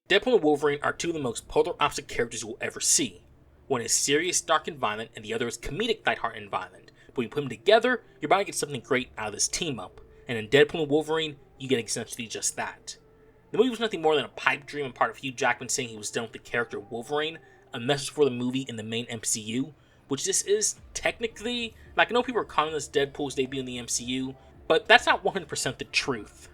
Deadpool and Wolverine are two of the most polar opposite characters you will ever see. One is serious, dark, and violent, and the other is comedic, lighthearted, and violent. But when you put them together, you're bound to get something great out of this team-up. And in Deadpool and Wolverine, you get essentially just that. The movie was nothing more than a pipe dream and part of Hugh Jackman saying he was done with the character of Wolverine, a message for the movie in the main MCU, which this is technically. Like, I know people are calling this Deadpool's debut in the MCU, but that's not 100% the truth.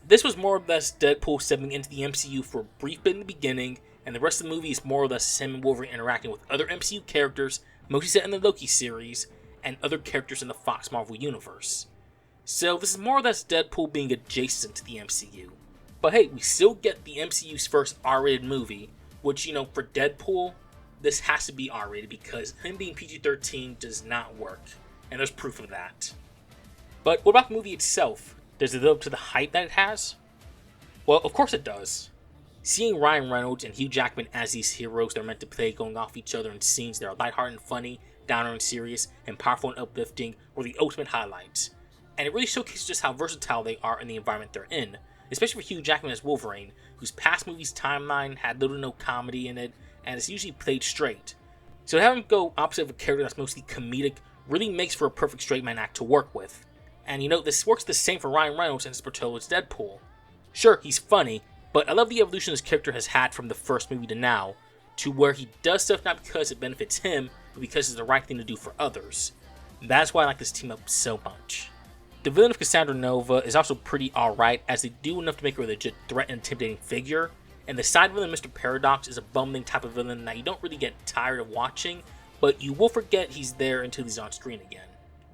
This was more or less Deadpool stepping into the MCU for a brief bit in the beginning, and the rest of the movie is more or less him and Wolverine interacting with other MCU characters, mostly set in the Loki series, and other characters in the Fox Marvel universe. So this is more or less Deadpool being adjacent to the MCU. But hey, we still get the MCU's first R-rated movie, which, for Deadpool, this has to be R-rated because him being PG-13 does not work, and there's proof of that. But what about the movie itself? Does it live up to the hype that it has? Well, of course it does. Seeing Ryan Reynolds and Hugh Jackman as these heroes they're meant to play going off each other in scenes that are lighthearted and funny, downer and serious, and powerful and uplifting were the ultimate highlights. And it really showcases just how versatile they are in the environment they're in, especially for Hugh Jackman as Wolverine, whose past movies' timeline had little to no comedy in it, and is usually played straight. So to have him go opposite of a character that's mostly comedic really makes for a perfect straight man act to work with. And this works the same for Ryan Reynolds and his portrayal as Deadpool. Sure, he's funny, but I love the evolution this character has had from the first movie to now, to where he does stuff not because it benefits him, but because it's the right thing to do for others. That's why I like this team up so much. The villain of Cassandra Nova is also pretty alright, as they do enough to make her a legit threat and intimidating figure, and the side villain Mr. Paradox is a bumbling type of villain that you don't really get tired of watching, but you will forget he's there until he's on screen again.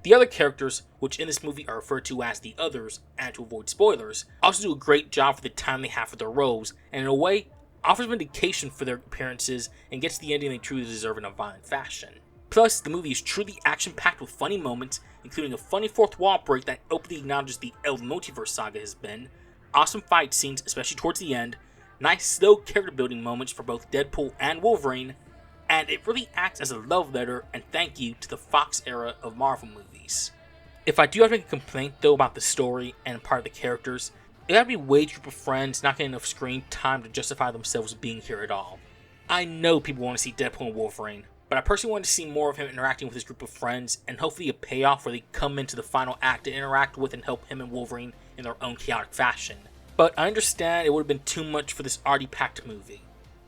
The other characters, which in this movie are referred to as the Others, and to avoid spoilers, also do a great job for the time they have for their roles, and in a way, offers vindication for their appearances and gets the ending they truly deserve in a violent fashion. Plus, the movie is truly action-packed with funny moments, including a funny fourth wall break that openly acknowledges the El Multiverse saga has been, awesome fight scenes, especially towards the end, nice slow character building moments for both Deadpool and Wolverine, and it really acts as a love letter and thank you to the Fox era of Marvel movies. If I do have to make a complaint though about the story and part of the characters, it gotta be Wade's group of friends not getting enough screen time to justify themselves being here at all. I know people want to see Deadpool and Wolverine, but I personally want to see more of him interacting with his group of friends, and hopefully a payoff where they come into the final act to interact with and help him and Wolverine in their own chaotic fashion. But I understand it would have been too much for this already packed movie.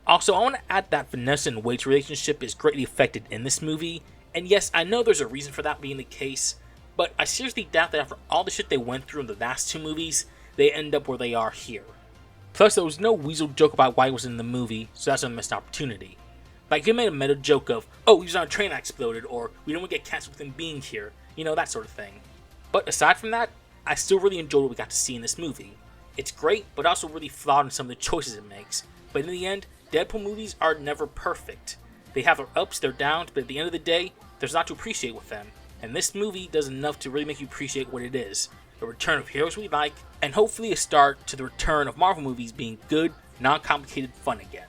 Also, I want to add that Vanessa and Wade's relationship is greatly affected in this movie, and yes, I know there's a reason for that being the case, but I seriously doubt that after all the shit they went through in the last two movies, they end up where they are here. Plus, there was no weasel joke about why he was in the movie, so that's a missed opportunity. Like, they made a meta joke of, oh, he was on a train that exploded, or we don't want to get canceled with him being here, that sort of thing. But aside from that, I still really enjoyed what we got to see in this movie. It's great, but also really flawed in some of the choices it makes. But in the end, Deadpool movies are never perfect. They have their ups, their downs, but at the end of the day, there's a lot to appreciate with them. And this movie does enough to really make you appreciate what it is. A return of heroes we like, and hopefully a start to the return of Marvel movies being good, non-complicated fun again.